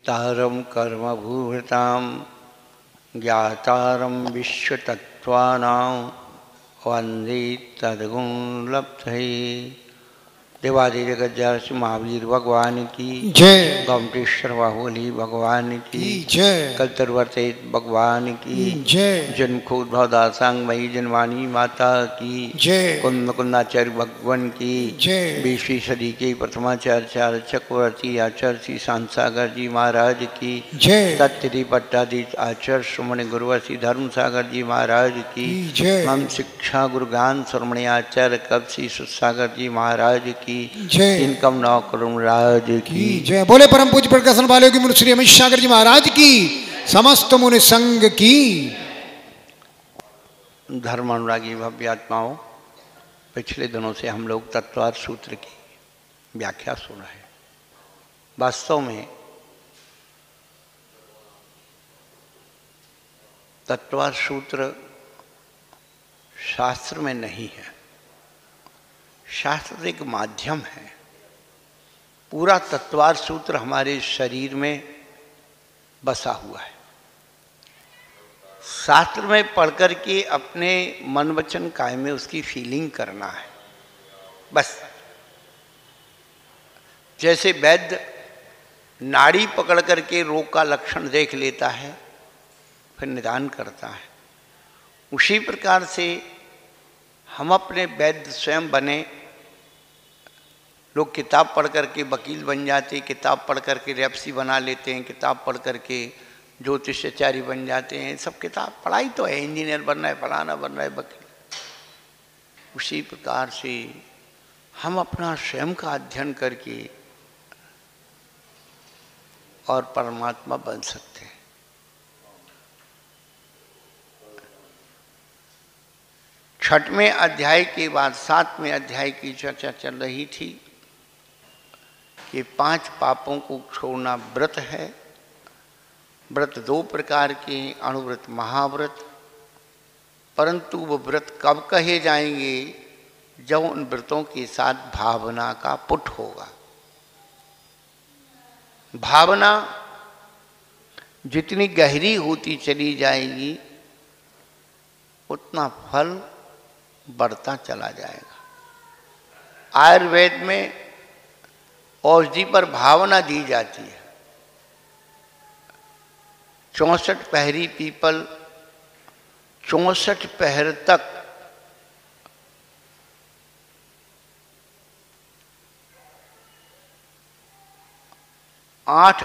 तारम कर्म भूभृताम ज्ञातारम विश्वतत्त्वानां वंदे तद्गुण लब्धये। देवादि जगज्जार श्री महावीर भगवान की जय। गोमटेश्वर बाहुबली भगवान की जय। कलतरवर्ती भगवान की जय। जन्मखोद भवदासांगमयी जनवाणी माता की जय। कुंद कुंदाचार्य भगवान की जय। 20वीं सदी के प्रथमाचार्य चक्रवर्ती आचार्य श्री शांतसागर जी महाराज की जय। तत्ति पट्टाधीश आचार्य श्रमण गुरुवसी धर्म सागर जी महाराज की जय। मम शिक्षा गुरुगान श्रमण आचार्य कब श्री सुसागर जी महाराज की जय। इनकम नौकरम राज की जय। बोले परम पूज्य प्रकाशन वाले की मुनि श्री अमित सागर जी महाराज की, समस्त मुनि संघ की। धर्म अनुरागी भव्य आत्माओं, पिछले दिनों से हम लोग तत्वार्थ सूत्र की व्याख्या सुन रहे हैं। वास्तव में तत्वार्थ सूत्र शास्त्र में नहीं है, शास्त्र एक माध्यम है। पूरा तत्वार्थ सूत्र हमारे शरीर में बसा हुआ है। शास्त्र में पढ़कर के अपने मन वचन काय में उसकी फीलिंग करना है बस। जैसे वैद्य नाड़ी पकड़ करके रोग का लक्षण देख लेता है, फिर निदान करता है, उसी प्रकार से हम अपने वैद्य स्वयं बने। लोग किताब पढ़ करके वकील बन जाते, किताब पढ़ करके रेफसी बना लेते हैं, किताब पढ़ करके ज्योतिषाचार्य बन जाते हैं। सब किताब पढ़ाई तो है, इंजीनियर बनना है, फलाना बनना है, वकील। उसी प्रकार से हम अपना स्वयं का अध्ययन करके और परमात्मा बन सकते हैं। छठवें अध्याय के बाद 7वें अध्याय की चर्चा चल रही थी कि 5 पापों को छोड़ना व्रत है। व्रत 2 प्रकार के, अणुव्रत, महाव्रत। परंतु वो व्रत कब कहे जाएंगे? जब उन व्रतों के साथ भावना का पुट होगा। भावना जितनी गहरी होती चली जाएगी उतना फल बढ़ता चला जाएगा। आयुर्वेद में औषधि पर भावना दी जाती है। 64 पहरी पीपल 64 पहर तक आठ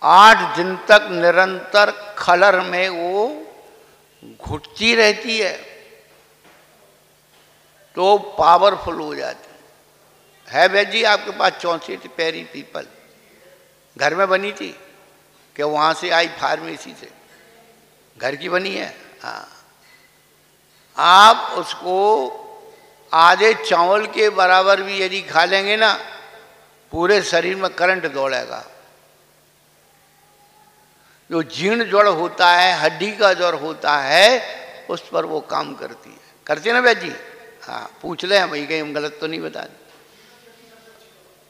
8 दिन तक निरंतर खलर में वो घुटती रहती है तो पावरफुल हो जाती है। वैद्य जी आपके पास 64 पैरी पीपल घर में बनी थी कि वहाँ से आई फार्मेसी से? घर की बनी है। हाँ, आप उसको आधे चावल के बराबर भी यदि खा लेंगे ना, पूरे शरीर में करंट दौड़ेगा। जो जीर्ण ज्वर होता है, हड्डी का ज्वर होता है, उस पर वो काम करती है। करते ना वैद्य जी? हाँ, पूछ ले भाई, कहीं हम गलत तो नहीं बता दें।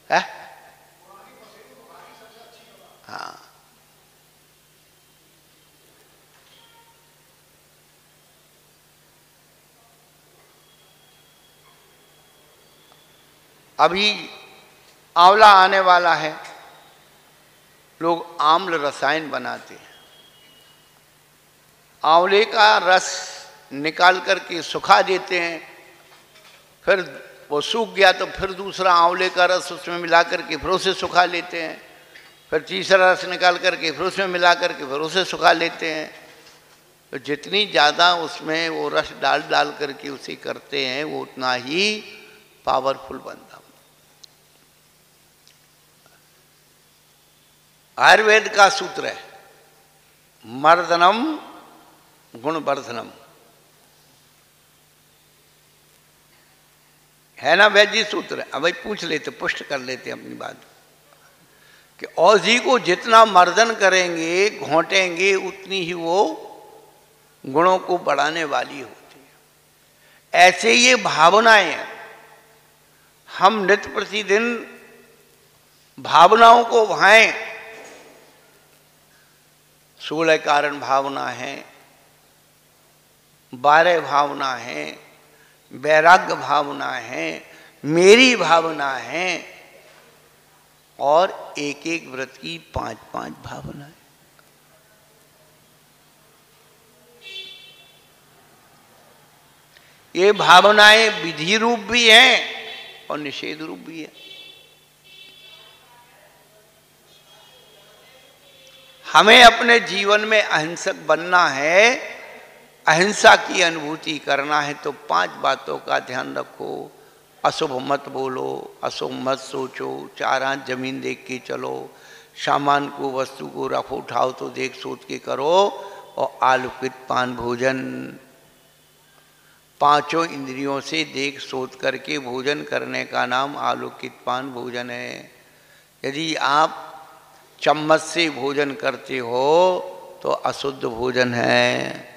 हाँ, अभी आंवला आने वाला है, लोग आम्ल रसायन बनाते हैं। आंवले का रस निकाल करके सुखा देते हैं, फिर वो सूख गया तो फिर दूसरा आंवले का रस उसमें मिला करके फिर उसे सुखा लेते हैं, फिर तीसरा रस निकाल करके फिर उसमें मिला करके फिर उसे सुखा लेते हैं। तो जितनी ज़्यादा उसमें वो रस डाल डाल करके उसे करते हैं, वो उतना ही पावरफुल बनता। आयुर्वेद का सूत्र है मर्दनम गुणवर्धनम, है ना वैद्य सूत्र? अब भाई पूछ लेते, पुष्ट कर लेते अपनी बात कि औषधि को जितना मर्दन करेंगे, घोंटेंगे, उतनी ही वो गुणों को बढ़ाने वाली होती है। ऐसे ये भावनाएं हम नित्य प्रतिदिन भावनाओं को भाएं। 16 कारण भावना है, 12 भावना है, वैराग्य भावना है, मेरी भावना है, और एक एक व्रत की 5-5 भावनाएं। ये भावनाएं विधि रूप भी हैं और निषेध रूप भी है। हमें अपने जीवन में अहिंसक बनना है, अहिंसा की अनुभूति करना है, तो 5 बातों का ध्यान रखो। अशुभ मत बोलो, अशुभ मत सोचो, 4 हाथ जमीन देख के चलो, सामान को वस्तु को रखो उठाओ तो देख सोच के करो, और आलूकित पान भोजन, 5 इंद्रियों से देख सोच करके भोजन करने का नाम आलूकित पान भोजन है। यदि आप चम्मच से भोजन करते हो तो अशुद्ध भोजन है।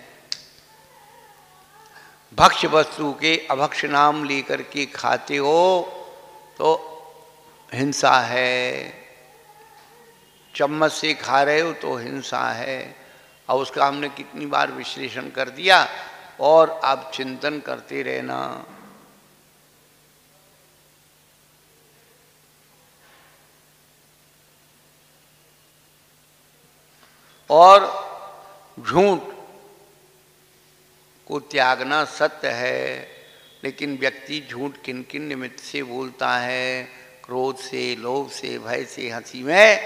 भक्ष्य वस्तु के अभक्ष्य नाम लेकर के खाते हो तो हिंसा है। चम्मच से खा रहे हो तो हिंसा है। और उसका हमने कितनी बार विश्लेषण कर दिया, और आप चिंतन करते रहना। और झूठ को त्यागना सत्य है, लेकिन व्यक्ति झूठ किन किन निमित्त से बोलता है? क्रोध से, लोभ से, भय से, हंसी में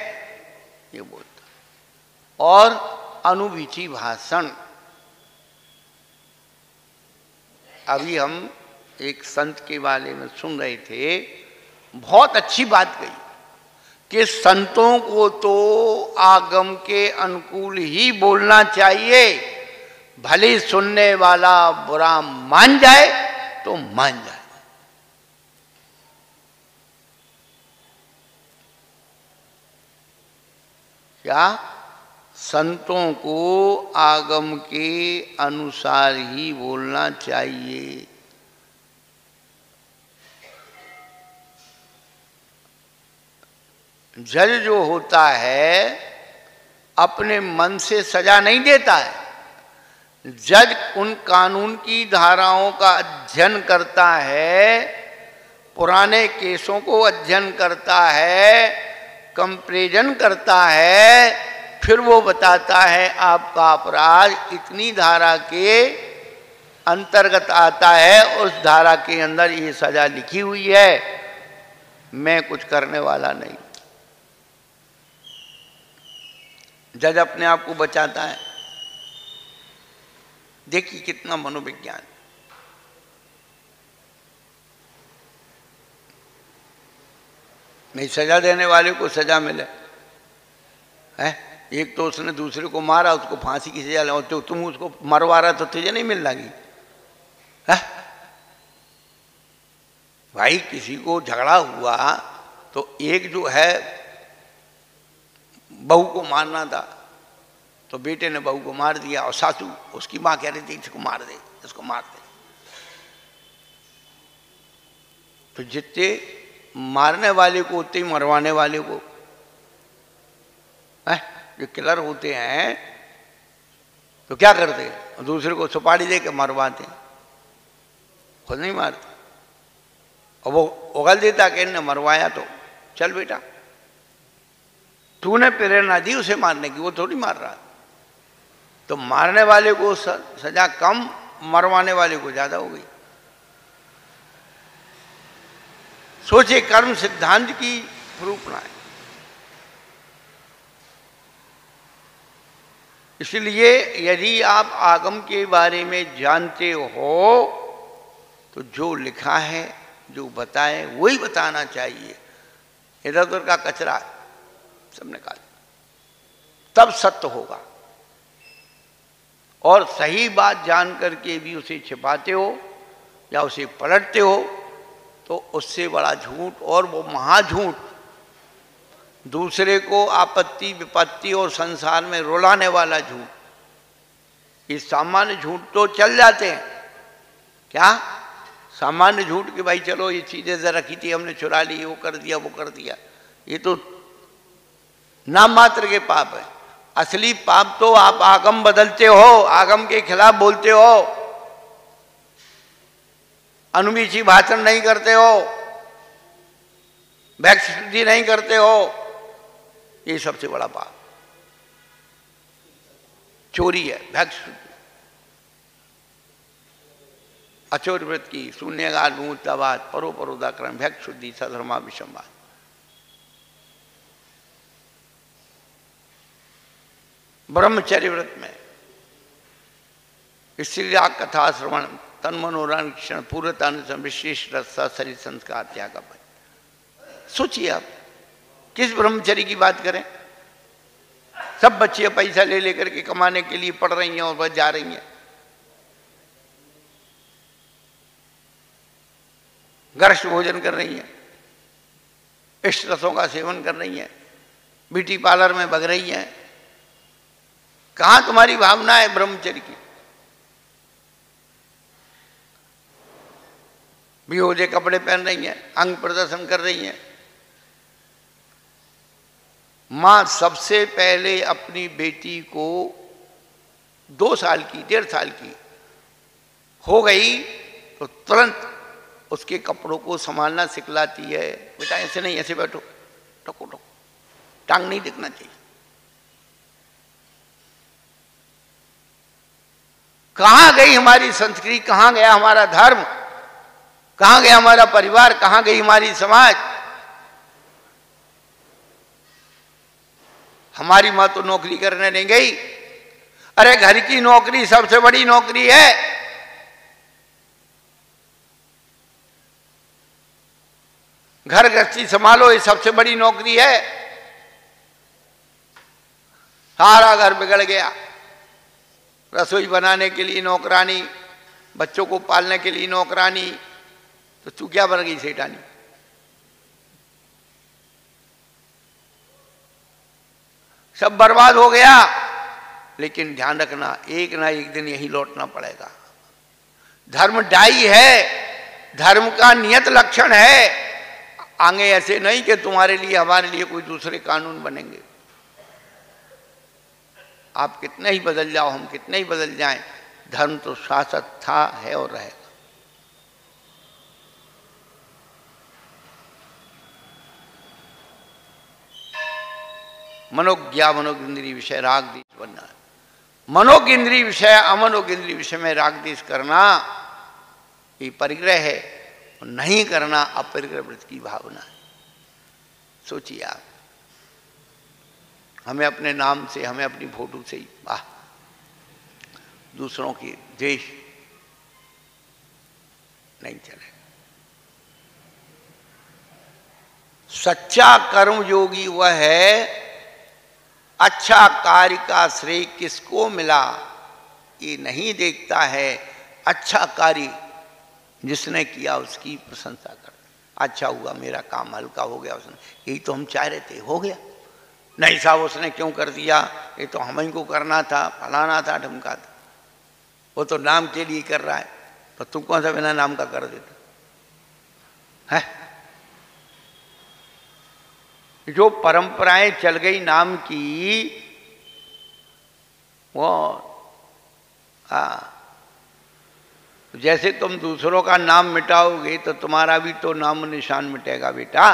ये बोलता। और अनुविची भाषण। अभी हम एक संत के बारे में सुन रहे थे, बहुत अच्छी बात कही कि संतों को तो आगम के अनुकूल ही बोलना चाहिए, भले सुनने वाला बुरा मान जाए तो मान जाए। क्या? संतों को आगम के अनुसार ही बोलना चाहिए। जज जो होता है अपने मन से सजा नहीं देता है। जज उन कानून की धाराओं का अध्ययन करता है, पुराने केसों को अध्ययन करता है, कंपैरिजन करता है, फिर वो बताता है आपका अपराध इतनी धारा के अंतर्गत आता है, उस धारा के अंदर ये सजा लिखी हुई है, मैं कुछ करने वाला नहीं। जज अपने आप को बचाता है। देखिए कितना मनोविज्ञान। नहीं, सजा देने वाले को सजा मिले है। एक तो उसने दूसरे को मारा, उसको फांसी की सजा ले, तो तुम उसको मरवा रहा तो तुझे नहीं मिल लगी है? भाई किसी को झगड़ा हुआ तो एक जो है बहू को मारना था तो बेटे ने बहू को मार दिया, और सासू उसकी माँ कह रही थी इसको मार दे, इसको मार दे। तो जितने मारने वाले को उतने ही मरवाने वाले को है। जो किलर होते हैं तो क्या करते हैं? दूसरे को सुपारी दे के मरवाते, खुद नहीं मारते। और वो उगल देता कि इन्हें मरवाया तो चल बेटा, तूने प्रेरणा दी उसे मारने की, वो थोड़ी मार रहा। तो मारने वाले को सजा कम, मरवाने वाले को ज्यादा हो गई। सोचे कर्म सिद्धांत की रूपना है। इसलिए यदि आप आगम के बारे में जानते हो तो जो लिखा है, जो बताए वही बताना चाहिए। इधर उधर का कचरा सब निकाल, तब सत्य होगा। और सही बात जान करके भी उसे छिपाते हो या उसे पलटते हो तो उससे बड़ा झूठ, और वो महाझूठ, दूसरे को आपत्ति विपत्ति और संसार में रुलाने वाला झूठ। ये सामान्य झूठ तो चल जाते हैं। क्या सामान्य झूठ कि भाई चलो ये चीजें जरा रखी थी हमने चुरा ली, वो कर दिया वो कर दिया, ये तो नाम मात्र के पाप है। असली पाप तो आप आगम बदलते हो, आगम के खिलाफ बोलते हो, अनुमीची भाषण नहीं करते हो, भैक्ष शुद्धि नहीं करते हो, ये सबसे बड़ा पाप चोरी है, भैक्ष शुद्धि। अचोर व्रत की, शून्यगार मूर्तावाद, परोपरोदाक्रम, भैक्ष शुद्धि, सधर्मा विषमवाद। ब्रह्मचर्य व्रत में स्त्री राग कथा श्रवण, तन मनोरक्षण, पूर्वतान विशेष रसा, शरीर संस्कार त्याग। सोचिए आप किस ब्रह्मचर्य की बात करें? सब बच्चियां पैसा ले लेकर के कमाने के लिए पढ़ रही हैं और बस जा रही हैं, गर्श भोजन कर रही हैं, इष्ट रसों का सेवन कर रही हैं, ब्यूटी पार्लर में भग रही हैं। कहां तुम्हारी भावना है ब्रह्मचर्य की? बेहोजे कपड़े पहन रही हैं, अंग प्रदर्शन कर रही हैं। मां सबसे पहले अपनी बेटी को 2 साल की, 1.5 साल की हो गई तो तुरंत उसके कपड़ों को संभालना सिखलाती है। बेटा ऐसे नहीं, ऐसे बैठो, टको टको, टांग नहीं दिखना चाहिए। कहां गई हमारी संस्कृति? कहां गया हमारा धर्म? कहां गया हमारा परिवार? कहां गई हमारी समाज? हमारी मां तो नौकरी करने नहीं गई। अरे घर की नौकरी सबसे बड़ी नौकरी है। घर गृहस्थी संभालो, ये सबसे बड़ी नौकरी है। सारा घर बिगड़ गया। रसोई बनाने के लिए नौकरानी, बच्चों को पालने के लिए नौकरानी, तो तू क्या बन गई सेठानी? सब बर्बाद हो गया। लेकिन ध्यान रखना, एक ना एक दिन यही लौटना पड़ेगा। धर्म डाई है, धर्म का नियत लक्षण है। आगे ऐसे नहीं कि तुम्हारे लिए हमारे लिए कोई दूसरे कानून बनेंगे। आप कितने ही बदल जाओ, हम कितने ही बदल जाएं, धर्म तो शाश्वत था, है और रहेगा। मनोज्ञा मनोगिंद्री विषय राग देश बनना। मनोगिंद्री विषय अमनोगिंद्री विषय में राग देश करना ये परिग्रह है, और नहीं करना अपरिग्रह व्रत की भावना है। सोचिए आप, हमें अपने नाम से, हमें अपनी फोटो से ही वाह, दूसरों की द्वेष नहीं चले। सच्चा कर्म योगी वह है, अच्छा कार्य का श्रेय किसको मिला ये नहीं देखता है, अच्छा कार्य जिसने किया उसकी प्रशंसा कर। अच्छा हुआ, मेरा काम हल्का हो गया, उसने, यही तो हम चाह रहे थे, हो गया। नहीं साहब उसने क्यों कर दिया, ये तो हम ही को करना था, फलाना था, ढमका था। वो तो नाम के लिए कर रहा है, तो तुम कौन सा बिना नाम का कर देते है? जो परंपराएं चल गई नाम की, वो जैसे तुम दूसरों का नाम मिटाओगे तो तुम्हारा भी तो नाम निशान मिटेगा बेटा।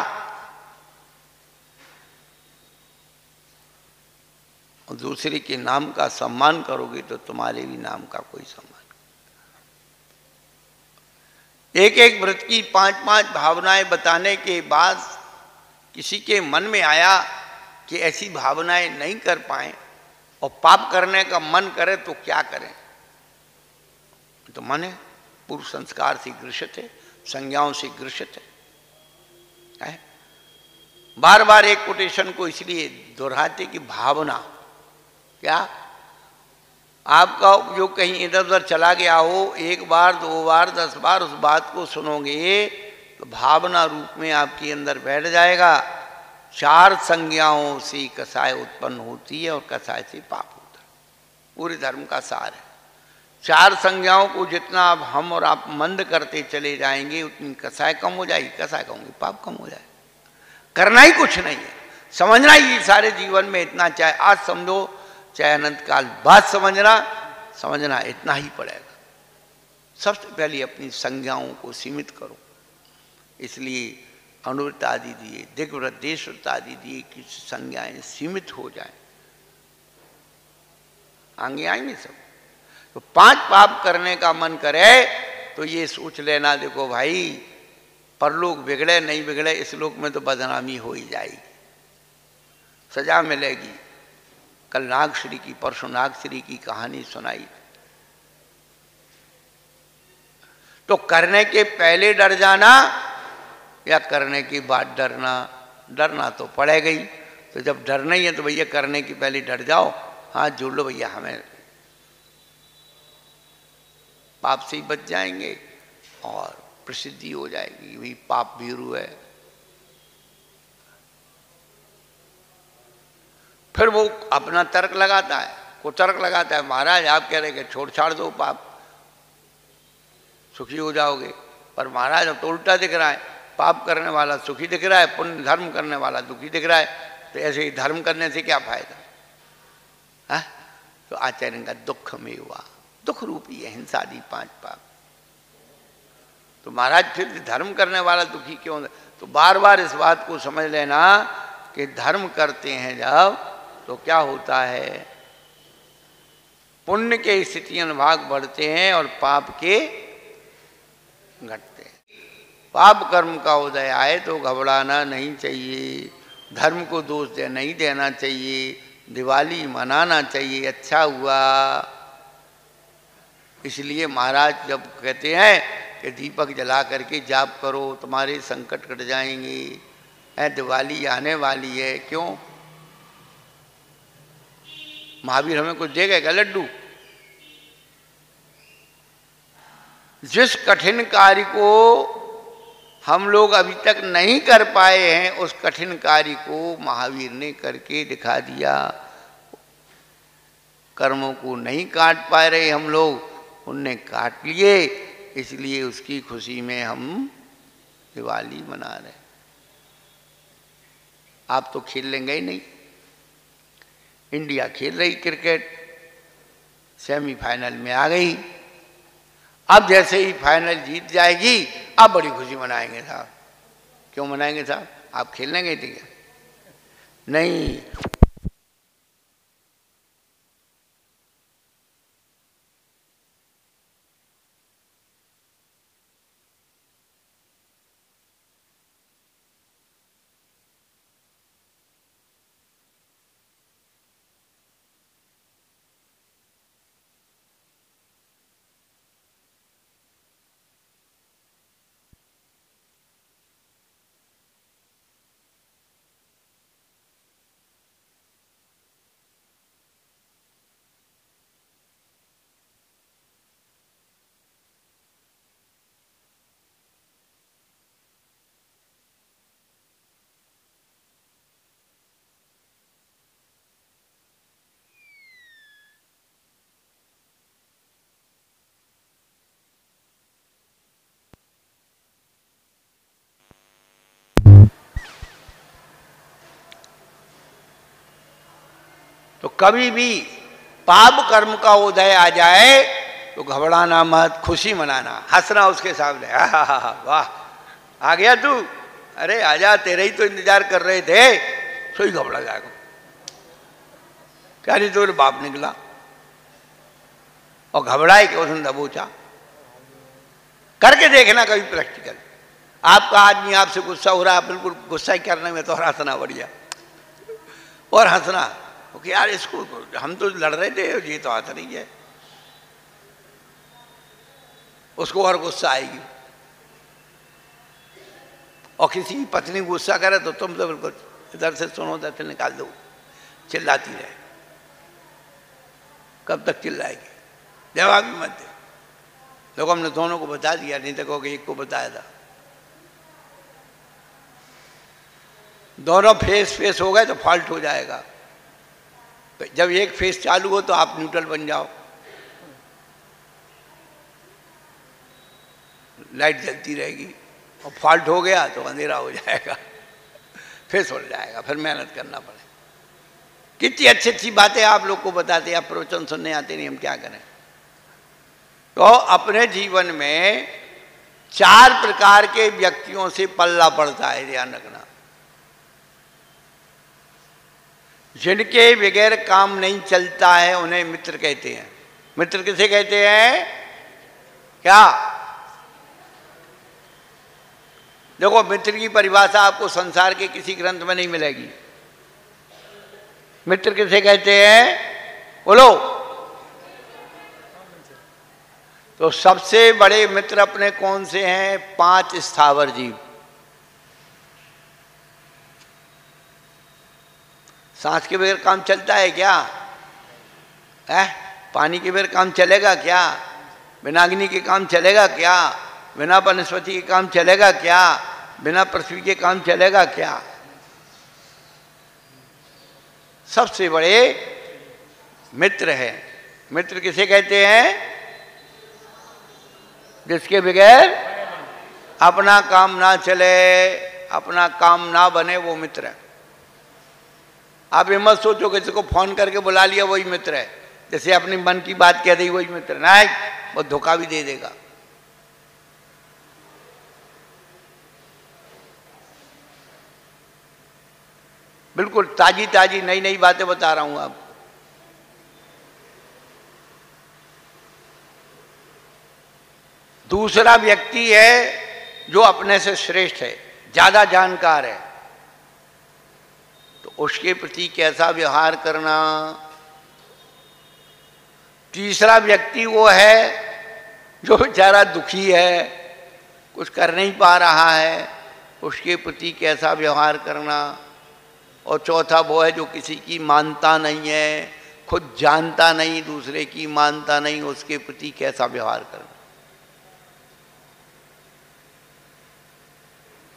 और दूसरे के नाम का सम्मान करोगे तो तुम्हारे भी नाम का कोई सम्मान। एक एक व्रत की 5-5 भावनाएं बताने के बाद किसी के मन में आया कि ऐसी भावनाएं नहीं कर पाए और पाप करने का मन करे तो क्या करें? तो मन है पूर्व संस्कार से ग्रसित है, संज्ञाओं से ग्रसित है। बार बार एक कोटेशन को इसलिए दोहराते कि भावना क्या, आपका जो कहीं इधर उधर चला गया हो, 1 बार 2 बार 10 बार उस बात को सुनोगे तो भावना रूप में आपके अंदर बैठ जाएगा। 4 संज्ञाओं से कसाय उत्पन्न होती है और कसाय से पाप होता है। पूरे धर्म का सार है। 4 संज्ञाओं को जितना आप हम और आप मंद करते चले जाएंगे उतनी कसाय कम हो जाएगी, कसाय कम होगी पाप कम हो जाएगा। करना ही कुछ नहीं है, समझना ही सारे जीवन में इतना, चाहे आज समझो चाहे अनंत काल बाद समझना इतना ही पड़ेगा। सबसे पहले अपनी संज्ञाओं को सीमित करो, इसलिए अनुवृत्त आदि दिए, दिग्व्रत देशव्रत आदि दिए कि संज्ञाएं सीमित हो जाएं, आगे आएंगे सब। तो 5 पाप करने का मन करे तो ये सोच लेना, देखो भाई परलोक बिगड़े नहीं बिगड़े, इस लोक में तो बदनामी हो ही जाएगी, सजा मिलेगी। कल नागश्री की, परसों नागश्री की कहानी सुनाई। तो करने के पहले डर जाना या करने के बाद डरना, डरना तो पड़ेगा ही। तो जब डर नहीं है तो भैया करने के पहले डर जाओ, हाथ जोड़ लो भैया हमें पाप से ही बच जाएंगे और प्रसिद्धि हो जाएगी, वही पाप भीरू है। फिर वो अपना तर्क लगाता है, को तर्क लगाता है, महाराज आप कह रहे कि छोड़ छाड़ दो पाप सुखी हो जाओगे, पर महाराज अब तो उल्टा दिख रहा है, पाप करने वाला सुखी दिख रहा है, पुण्य धर्म करने वाला दुखी दिख रहा है, तो ऐसे ही धर्म करने से क्या फायदा है? तो आचार्य का दुख में हुआ, दुख रूपी है हिंसादि 5 पाप। तो महाराज फिर धर्म करने वाला दुखी क्यों? तो बार बार इस बात को समझ लेना कि धर्म करते हैं जब तो क्या होता है, पुण्य के स्थितियां भाग बढ़ते हैं और पाप के घटते हैं। पाप कर्म का उदय आए तो घबराना नहीं चाहिए, धर्म को दोष नहीं देना चाहिए, दिवाली मनाना चाहिए, अच्छा हुआ। इसलिए महाराज जब कहते हैं कि दीपक जला करके जाप करो तुम्हारे संकट कट जाएंगे, दिवाली आने वाली है, क्यों महावीर हमें कुछ देगा क्या लड्डू? जिस कठिन कार्य को हम लोग अभी तक नहीं कर पाए हैं उस कठिन कार्य को महावीर ने करके दिखा दिया। कर्मों को नहीं काट पा रहे हम लोग, उनने काट लिए, इसलिए उसकी खुशी में हम दिवाली मना रहे। आप तो खेल लेंगे ही नहीं। इंडिया खेल रही क्रिकेट, सेमीफाइनल में आ गई, अब जैसे ही फाइनल जीत जाएगी अब बड़ी खुशी मनाएंगे साहब। क्यों मनाएंगे साहब? आप खेलने गए थे क्या? नहीं। तो कभी भी पाप कर्म का उदय आ जाए तो घबराना मत, खुशी मनाना, हंसना उसके सामने, वाह आ गया तू, अरे आजा, तेरे ही तो इंतजार कर रहे थे, सोई घबरा जाएगा। क्या नहीं तो बाप निकला और घबराए कि उसने दबोचा। करके देखना कभी प्रैक्टिकल। आपका आदमी आपसे गुस्सा हो रहा है, बिल्कुल गुस्सा ही करने में तो हंसना बढ़िया, और हंसना कि यार इसको हम तो लड़ रहे थे, ये तो आता नहीं है, उसको और गुस्सा आएगी। और किसी की पत्नी गुस्सा करे तो तुम तो बिल्कुल इधर से सुनो उधर से निकाल दो, चिल्लाती रहे। कब तक चिल्लाएगी? जवाब भी मत दे। देखो हमने दोनों को बता दिया, नहीं तो कहोगे एक को बताया था। दोनों फेस हो गए तो फॉल्ट हो जाएगा। जब एक फेस चालू हो तो आप न्यूट्रल बन जाओ, लाइट जलती रहेगी, और फॉल्ट हो गया तो अंधेरा हो जाएगा। फिर सुन जाएगा, फिर मेहनत करना पड़े। कितनी अच्छी अच्छी बातें आप लोग को बताते हैं, आप प्रवचन सुनने आते नहीं, हम क्या करें। तो अपने जीवन में 4 प्रकार के व्यक्तियों से पल्ला पड़ता है, ध्यान रखना। जिनके बगैर काम नहीं चलता है उन्हें मित्र कहते हैं। मित्र किसे कहते हैं? क्या? देखो, मित्र की परिभाषा आपको संसार के किसी ग्रंथ में नहीं मिलेगी। मित्र किसे कहते हैं? बोलो। तो सबसे बड़े मित्र अपने कौन से हैं? 5 स्थावर जीव। सांस के बगैर काम चलता है क्या? है? पानी के बगैर काम चलेगा क्या? बिना अग्नि के काम चलेगा क्या? बिना वनस्पति के काम चलेगा क्या? बिना पृथ्वी के काम चलेगा क्या? सबसे बड़े मित्र है। मित्र किसे कहते हैं? जिसके बगैर अपना काम ना चले, अपना काम ना बने, वो मित्र है। आप ये मत सोचो कि जिसको फोन करके बुला लिया वही मित्र है, जैसे अपनी मन की बात कह दी वही मित्र। नहीं, वो धोखा भी दे देगा। बिल्कुल ताजी ताजी नई नई बातें बता रहा हूं आपको। दूसरा व्यक्ति है जो अपने से श्रेष्ठ है, ज्यादा जानकार है, तो उसके प्रति कैसा व्यवहार करना। तीसरा व्यक्ति वो है जो बेचारा दुखी है, कुछ कर नहीं पा रहा है, उसके प्रति कैसा व्यवहार करना। और चौथा वो है जो किसी की मानता नहीं है, खुद जानता नहीं, दूसरे की मानता नहीं, उसके प्रति कैसा व्यवहार करना।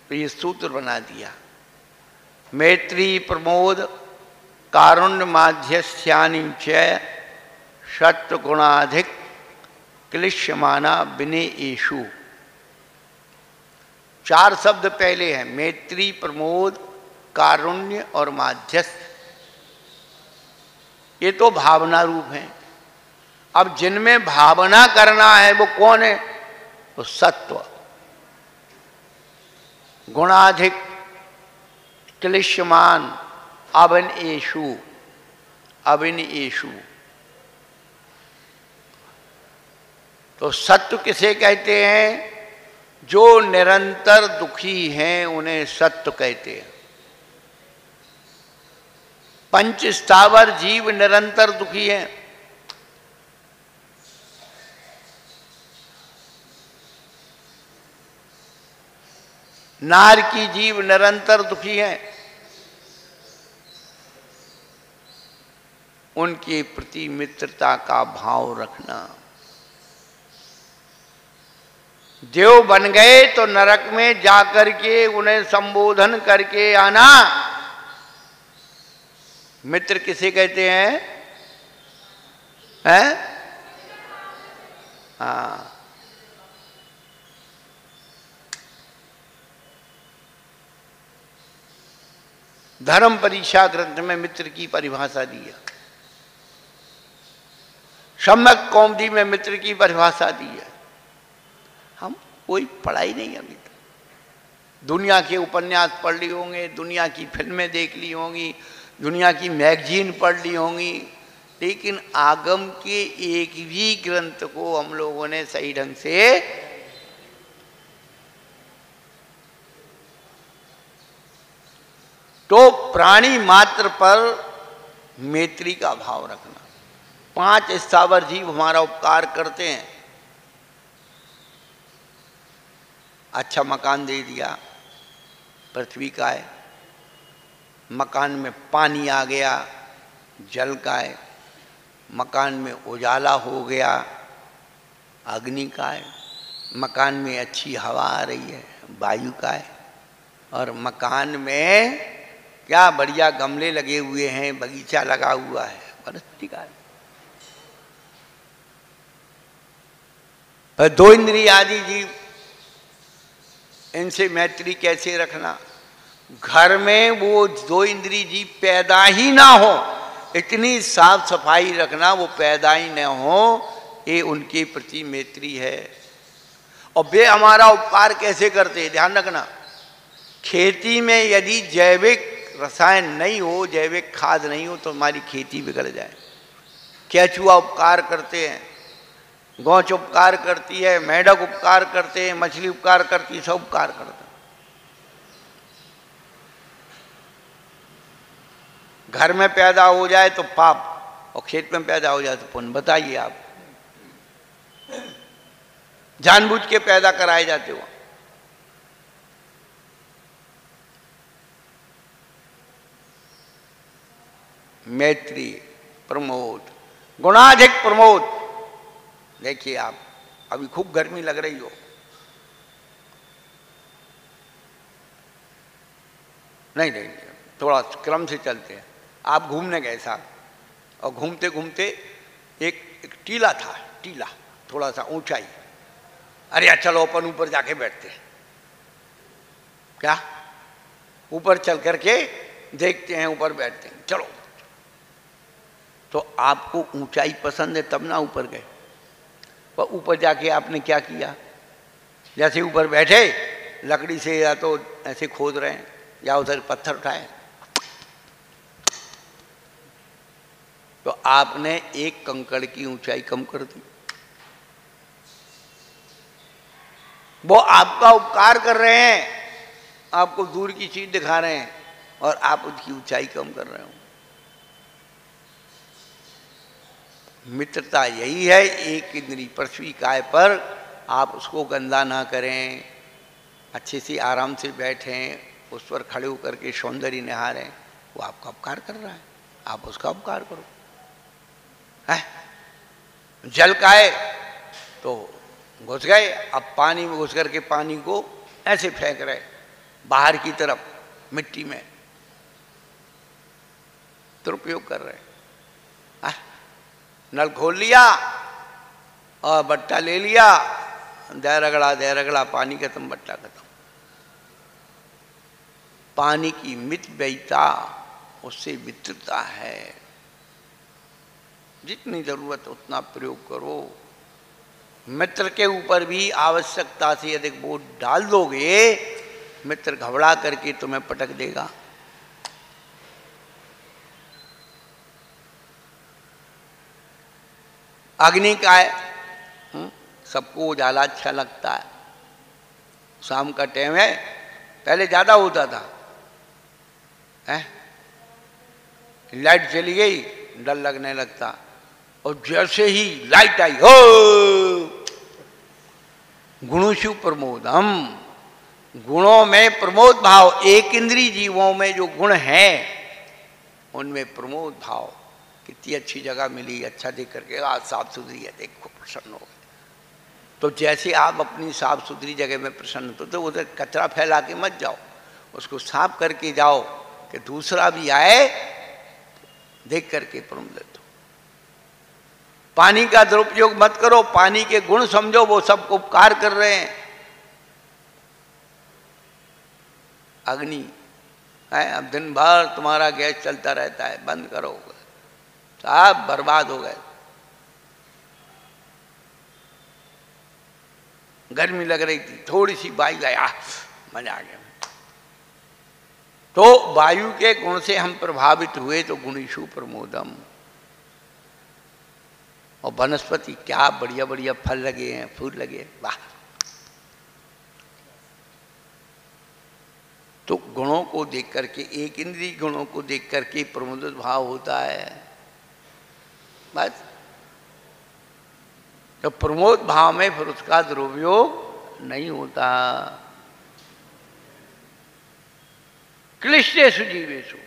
तो ये सूत्र बना दिया। मैत्री प्रमोद कारुण्य माध्यस्यानि च सत्व गुणाधिक क्लिश्यमाना विनयेषु। 4 शब्द पहले हैं, मैत्री, प्रमोद, कारुण्य और माध्यस्थ। ये तो भावना रूप हैं। अब जिनमें भावना करना है वो कौन है? वो सत्व। गुणाधिक क्लिश्यमान अविनयेषु। अविनयेषु। तो सत्व किसे कहते हैं? जो निरंतर दुखी हैं उन्हें सत्व कहते हैं। 5 स्थावर जीव निरंतर दुखी हैं। नार की जीव निरंतर दुखी हैं। उनके प्रति मित्रता का भाव रखना। देव बन गए तो नरक में जाकर के उन्हें संबोधन करके आना। मित्र किसे कहते हैं? हैं? हाँ। धर्म परीक्षा ग्रंथ में मित्र की परिभाषा दी है। सम्यक कौमुदी में मित्र की परिभाषा दी है। हम कोई पढ़ाई नहीं अभी तक। दुनिया के उपन्यास पढ़ ली होंगे, दुनिया की फिल्में देख ली होंगी, दुनिया की मैगजीन पढ़ ली होंगी, लेकिन आगम के एक भी ग्रंथ को हम लोगों ने सही ढंग से तो प्राणी मात्र पर मैत्री का भाव रखना। 5 स्थावर जीव हमारा उपकार करते हैं। अच्छा मकान दे दिया, पृथ्वी का है, मकान में पानी आ गया, जल का है, मकान में उजाला हो गया, अग्नि का है, मकान में अच्छी हवा आ रही है, वायु का है, और मकान में क्या बढ़िया गमले लगे हुए हैं, बगीचा लगा हुआ है, वनस्पति का है। पर 2 इंद्रिय आदि जीव, इनसे मैत्री कैसे रखना? घर में वो दो इंद्रिय जीव पैदा ही ना हो, इतनी साफ सफाई रखना वो पैदा ही न हो, ये उनके प्रति मैत्री है। और वे हमारा उपकार कैसे करते हैं, ध्यान रखना। खेती में यदि जैविक रसायन नहीं हो, जैविक खाद नहीं हो, तो हमारी खेती बिगड़ जाए। केंचुआ उपकार करते हैं, गौच उपकार करती है, मेढक उपकार करते हैं, मछली उपकार करती है, सब उपकार करते हैं। घर में पैदा हो जाए तो पाप, और खेत में पैदा हो जाए तो पुण्य। बताइए आप, जानबूझ के पैदा कराए जाते हो। मैत्री, प्रमोद, गुणाधिक प्रमोद। देखिए आप, अभी खूब गर्मी लग रही हो, नहीं नहीं, थोड़ा क्रम से चलते हैं। आप घूमने गए साहब, और घूमते घूमते एक टीला था, टीला थोड़ा सा ऊंचाई। अरे यार चलो अपन ऊपर जाके बैठते हैं। क्या? ऊपर चल करके देखते हैं, ऊपर बैठते हैं, चलो। तो आपको ऊंचाई पसंद है तब ना ऊपर गए। पर ऊपर जाके आपने क्या किया? जैसे ऊपर बैठे, लकड़ी से या तो ऐसे खोद रहे हैं, या उधर पत्थर उठाए, तो आपने एक कंकड़ की ऊंचाई कम कर दी। वो आपका उपकार कर रहे हैं, आपको दूर की चीज दिखा रहे हैं, और आप उसकी ऊंचाई कम कर रहे हो। मित्रता यही है, एक इंद्री पृथ्वी काय पर आप उसको गंदा ना करें, अच्छे से आराम से बैठें, उस पर खड़े होकर के सौंदर्य निहारें। वो आपका उपकार कर रहा है, आप उसका उपकार करो। है जल का है तो घुस गए, अब पानी में घुस करके पानी को ऐसे फेंक रहे बाहर की तरफ मिट्टी में, दुरुपयोग कर रहे। नल खोल लिया और बट्टा ले लिया, दे रगड़ा पानी खत्म, बट्टा खत्म। पानी की मित व्ययिता, उससे मित्रता है। जितनी जरूरत उतना प्रयोग करो। मित्र के ऊपर भी आवश्यकता से यदि बोझ डाल दोगे, मित्र घबरा करके तुम्हें पटक देगा। अग्नि का है, सबको उजाला अच्छा लगता है। शाम का टाइम है, पहले ज्यादा होता था, लाइट चली गई डर लगने लगता, और जैसे ही लाइट आई, हो गुणोषु प्रमोदम, गुणों में प्रमोद भाव। एक इंद्रिय जीवों में जो गुण हैं उनमें प्रमोद भाव। कितनी अच्छी जगह मिली, अच्छा देख करके, आज साफ सुथरी है, देखो प्रसन्न हो गए। तो जैसे आप अपनी साफ सुथरी जगह में प्रसन्न हो, तो उधर कचरा फैला के मत जाओ, उसको साफ करके जाओ कि दूसरा भी आए देख करके प्रमोदित हो। पानी का दुरुपयोग मत करो, पानी के गुण समझो, वो सबको उपकार कर रहे हैं। अग्नि है, अब दिन भर तुम्हारा गैस चलता रहता है, बंद करो, सब बर्बाद हो गए। गर्मी लग रही थी, थोड़ी सी वायु आया, मजा आ गया। तो वायु के गुण से हम प्रभावित हुए, तो गुणीषु प्रमोदम। और वनस्पति क्या बढ़िया बढ़िया फल लगे हैं, फूल लगे, वाह। तो गुणों को देख करके, एक इंद्रिय गुणों को देख करके प्रमोदित भाव होता है, बस। तो प्रमोद भाव में फिर उसका दुरुपयोग नहीं होता। क्लिष्टेषु जीवेषु,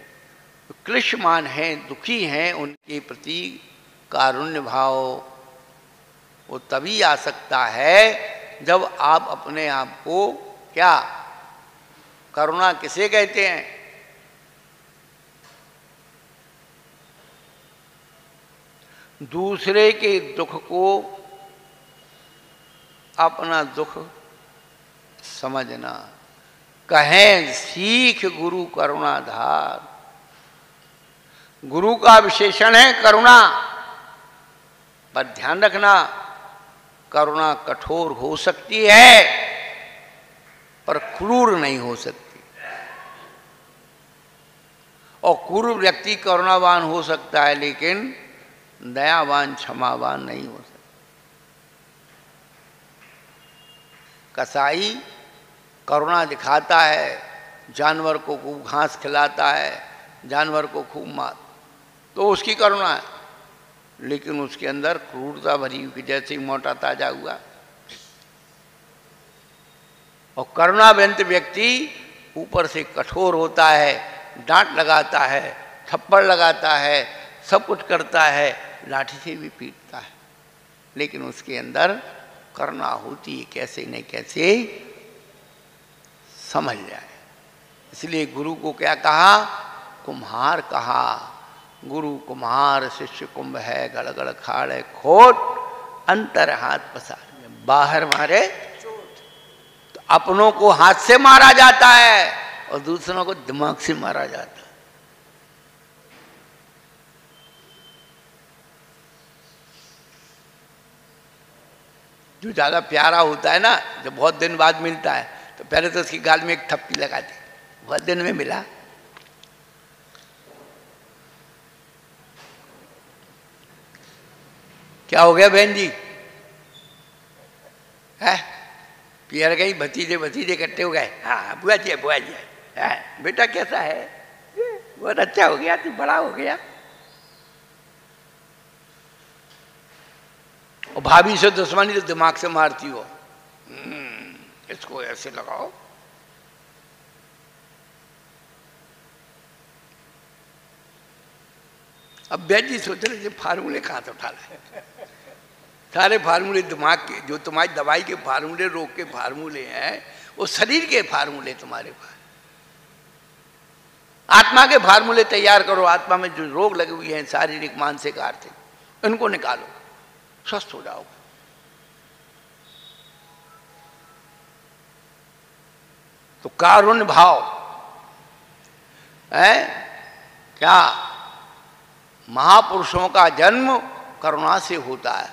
क्लिष्यमान हैं, दुखी हैं, उनके प्रति कारुण्य भाव वो तभी आ सकता है जब आप अपने आप को, क्या करुणा किसे कहते हैं? दूसरे के दुख को अपना दुख समझना, कहें सीख गुरु करुणाधार। गुरु का विशेषण है करुणा, पर ध्यान रखना करुणा कठोर हो सकती है पर क्रूर नहीं हो सकती, और क्रूर व्यक्ति करुणावान हो सकता है लेकिन दयावान क्षमावान नहीं हो सकता। कसाई करुणा दिखाता है, जानवर को खूब घास खिलाता है, जानवर को खूब मार, तो उसकी करुणा है, लेकिन उसके अंदर क्रूरता भरी हुई, जैसे ही मोटा ताजा हुआ। और करुणावंत व्यक्ति ऊपर से कठोर होता है, डांट लगाता है, थप्पड़ लगाता है, सब कुछ करता है, लाठी से भी पीटता है, लेकिन उसके अंदर करुणा होती है, कैसे न कैसे समझ जाए। इसलिए गुरु को क्या कहा? कुम्हार कहा। गुरु कुम्हार शिष्य कुंभ है, गड़ गड़ खाड़े खोट, अंतर हाथ पसार में बाहर मारे। तो अपनों को हाथ से मारा जाता है और दूसरों को दिमाग से मारा जाता है। जो ज्यादा प्यारा होता है ना, जब बहुत दिन बाद मिलता है तो पहले तो उसकी गाल में एक थप्पी लगा दी, बहुत दिन में मिला। क्या हो गया बहन जी? है पियर गई, भतीजे भतीजे इकट्ठे हो गए। हाँ बुआ जी बुआ जी, बेटा कैसा है? बहुत अच्छा हो गया, तू बड़ा हो गया। और भाभी से दुश्मनी तो दिमाग से मारती हो, इसको ऐसे लगाओ। अब बैठ जी सोच रहे फार्मूले कहाँ से उठा लाए? सारे फार्मूले दिमाग के, जो तुम्हारी दवाई के फार्मूले, रोग के फार्मूले हैं, वो शरीर के फार्मूले तुम्हारे पास। आत्मा के फार्मूले तैयार करो। आत्मा में जो रोग लगे हुए हैं, शारीरिक मानसिक आर्थिक, इनको निकालो, स्वस्थ हो जाओगे। तो कारुण्य भाव है क्या? महापुरुषों का जन्म करुणा से होता है।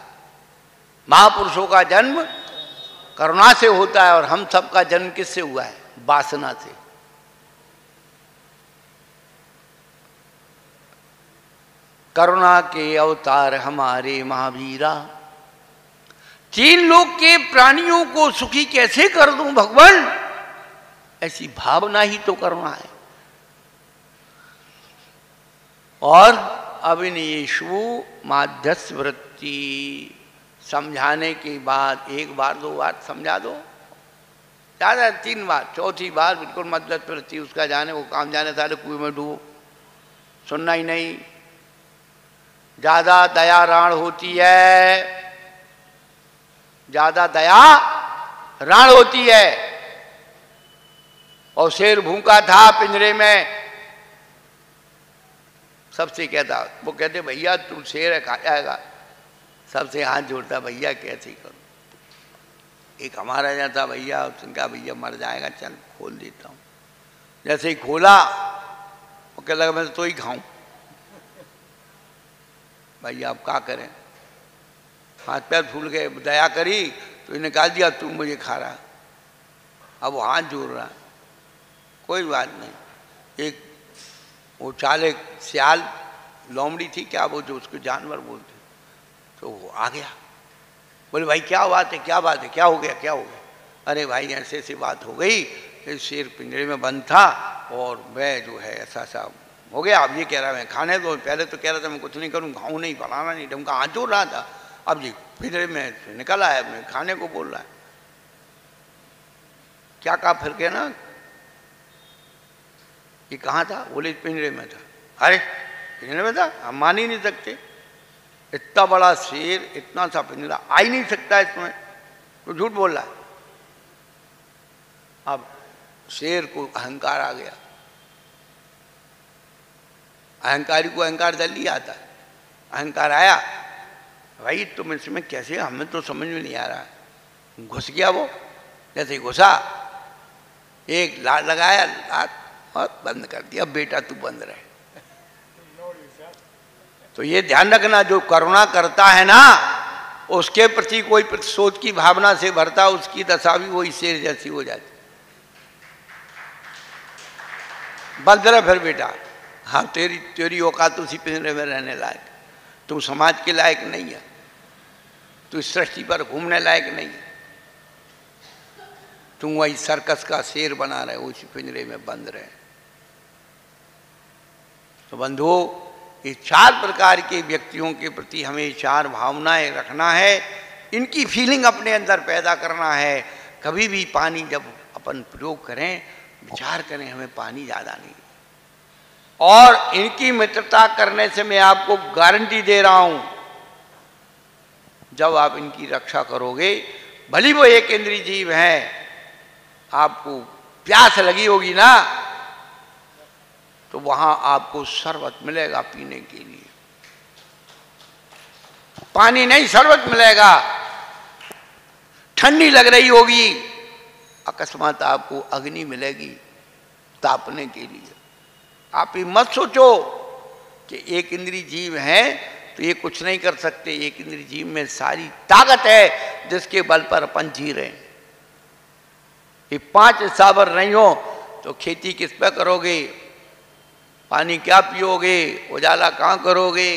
महापुरुषों का जन्म करुणा से होता है, और हम सबका जन्म किससे हुआ है? वासना से। करुणा के अवतार हमारे महावीरा, तीन लोक के प्राणियों को सुखी कैसे कर दूं भगवान, ऐसी भावना ही तो करुणा है। और अविनयेषु माध्यस्थ वृत्ति, समझाने के बाद एक बार दो बार समझा दो, ज़्यादा 3 बार, चौथी बार बिल्कुल मध्यस्थ वृत्ति उसका जाने, वो काम जाने, सारे कुएं में डूबो, सुनना ही नहीं। ज़्यादा दया राण होती है, ज़्यादा दया राण होती है। और शेर भूखा था पिंजरे में, सबसे कहता, वो कहते भैया तू शेर है खा जाएगा, सबसे हाथ जोड़ता, भैया कैसे करूं? एक हमारा यहाँ था भैया, उसने कहा भैया मर जाएगा, चल खोल देता हूँ। जैसे ही खोला वो कह लगा मैं तो ही खाऊं। भैया अब क्या करें, हाथ पैर फूल गए, दया करी तो इन्हें निकाल दिया, तू मुझे खा रहा। अब वो हाथ जोड़ रहा, कोई बात नहीं। एक वो चाले सियाल लोमड़ी थी क्या, वो जो उसको जानवर बोलते, तो वो आ गया, बोले भाई क्या बात है, क्या बात है, क्या हो गया, क्या हो गया? अरे भाई ऐसे ऐसी बात हो गई, शेर पिंजरे में बंद था और मैं जो है ऐसा सा हो गया। अब ये कह रहा मैं खाने दो, पहले तो कह रहा था मैं कुछ नहीं करूँ, खाऊँ नहीं, फलाना नहीं, ढंग का हाथ जोड़ रहा था, अब जी पिंजरे में निकल आया, मैं खाने को बोल रहा है। क्या कहा फिर के ना, ये कहाँ था? बोले पिंजरे में था। अरे पिंजरे में था, हम मान ही नहीं सकते, इतना बड़ा शेर, इतना सा पिंजरा, आ ही नहीं सकता इसमें, तो झूठ बोल रहा है। अब शेर को अहंकार आ गया, अहंकारी को अहंकार जल्दी आता है। अहंकार आया, भाई तुम इसमें कैसे, हमें तो समझ में नहीं आ रहा है। घुस गया वो, जैसे ही घुसा एक लगाया लात और बंद कर दिया, बेटा तू बंद रहे। तो ये ध्यान रखना, जो करुणा करता है ना उसके प्रति कोई प्रतिशोध की भावना से भरता, उसकी दशा भी वही शेर जैसी हो जाती। बंद रहे फिर बेटा, हाँ तेरी औकात उसी पिंजरे में रहने लायक, तू समाज के लायक नहीं है, तू सृष्टि पर घूमने लायक नहीं है, तुम वही सर्कस का शेर बना रहे, उसी पिंजरे में बंद रहे। तो बंधुओं, ये 4 प्रकार के व्यक्तियों के प्रति हमें 4 भावनाएं रखना है, इनकी फीलिंग अपने अंदर पैदा करना है। कभी भी पानी जब अपन प्रयोग करें, विचार करें हमें पानी ज़्यादा नहीं, और इनकी मित्रता करने से मैं आपको गारंटी दे रहा हूं, जब आप इनकी रक्षा करोगे, भली वो एक इंद्रिय जीव है, आपको प्यास लगी होगी ना, तो वहां आपको शरबत मिलेगा पीने के लिए, पानी नहीं शरबत मिलेगा। ठंडी लग रही होगी, अकस्मात आपको अग्नि मिलेगी तापने के लिए। आप ये मत सोचो कि एक इंद्रिय जीव है तो ये कुछ नहीं कर सकते। एक इंद्रिय जीव में सारी ताकत है जिसके बल पर अपन जी रहे हैं। ये 5 साबर नहीं हो तो खेती किस पे करोगे, पानी क्या पियोगे, उजाला कहाँ करोगे,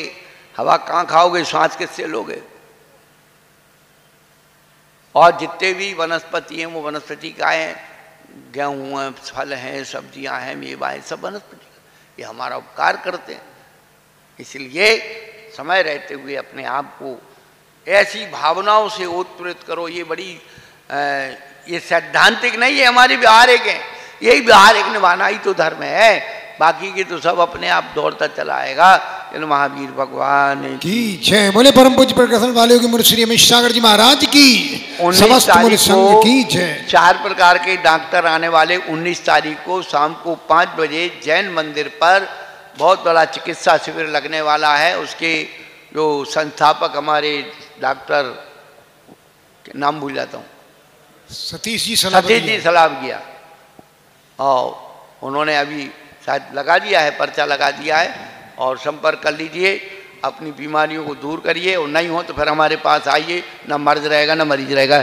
हवा कहाँ खाओगे, सांस किससे लोगे। और जितने भी वनस्पति हैं वो वनस्पति का है, गेहूँ हैं, फल हैं, सब्जियां हैं, मेवा, सब वनस्पति, ये हमारा उपकार करते हैं। इसलिए समय रहते हुए अपने आप को ऐसी भावनाओं से ओतप्रोत करो। ये बड़ी ये सैद्धांतिक नहीं है, हमारी व्यवहारिक है, यही व्यवहारिक निभाना ही तो धर्म है, बाकी के तो सब अपने आप दौड़ता चला आएगा। महावीर भगवान की जय। बोले परम पूज्य प्रकाशन वाले की मुनि श्री अमित सागर जी महाराज की, समस्त मुनि संघ की जय। 4 प्रकार के डॉक्टर आने वाले 19 तारीख को शाम को 5 बजे जैन मंदिर पर बहुत बड़ा चिकित्सा शिविर लगने वाला है। उसके जो संस्थापक हमारे डॉक्टर नाम भूल जाता हूँ, सतीश जी सलाम किया, और उन्होंने अभी शायद लगा दिया है, पर्चा लगा दिया है। और संपर्क कर लीजिए, अपनी बीमारियों को दूर करिए, और नहीं हो तो फिर हमारे पास आइए, ना मर्ज रहेगा ना मरीज रहेगा।